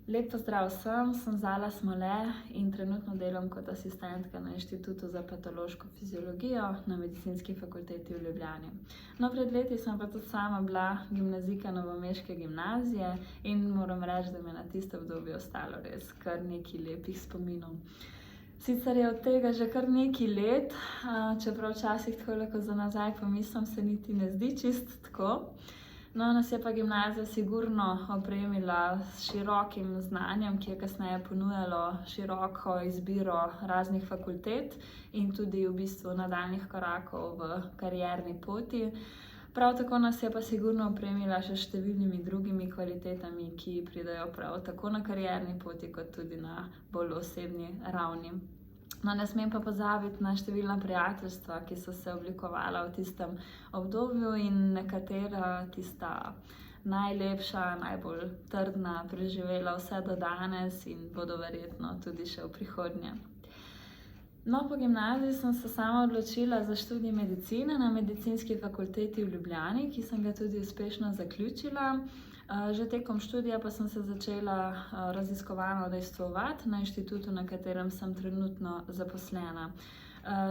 Lep pozdrav vsem, sem Zala Smole in trenutno delam kot asistentka na Inštitutu za patološko fiziologijo na Medicinski fakulteti v Ljubljani. No, pred leti sem pa tudi sama bila gimnazijka novomeške gimnazije in moram reči, da mi je na tisto obdobje ostalo res kar nekaj lepih spominov. Sicer je od tega že kar nekaj let, čeprav včasih takole, ko za nazaj pomislim, se niti ne zdi čisto tako. No, nas je pa gimnazija sigurno opremila s širokim znanjem, ki je kasneje ponujalo široko izbiro raznih fakultet in tudi v bistvu nadaljnjih korakov v karierni poti. Prav tako nas je pa sigurno opremila še številnimi drugimi kvalitetami, ki pridejo prav tako na karierni poti, kot tudi na bolj osebni ravni. No, ne smem pa pozabiti na številna prijateljstva, ki so se oblikovala v tistem obdobju in nekatera tista najlepša, najbolj trdna preživela vse do danes in bodo verjetno tudi še v prihodnje. No, po gimnaziji sem se sama odločila za študij medicine na Medicinski fakulteti v Ljubljani, ki sem ga tudi uspešno zaključila. Že tekom študija pa sem se začela raziskovalno udejstvovati na inštitutu, na katerem sem trenutno zaposlena.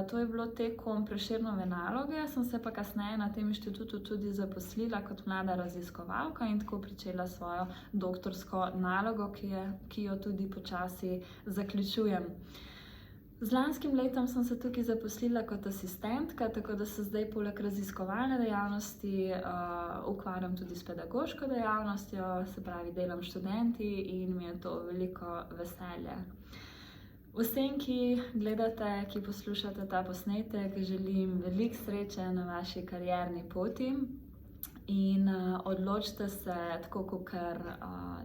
To je bilo tekom Prešernove naloge, sem se pa kasneje na tem inštitutu tudi zaposlila kot mlada raziskovalka in tako pričela svojo doktorsko nalogo, ki jo tudi počasi zaključujem. Z lanskim letom sem se tukaj zaposlila kot asistentka, tako da se zdaj poleg raziskovalne dejavnosti ukvarjam tudi s pedagoško dejavnostjo, se pravi delam s študenti in mi je to veliko veselje. Vsem, ki gledate, ki poslušate ta posnetek, želim veliko sreče na vaši karierni poti. In odločite se tako, kakor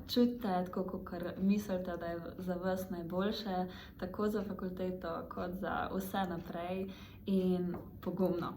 čutite, tako, kakor mislite, da je za vas najboljše, tako za fakulteto kot za vse naprej in pogumno.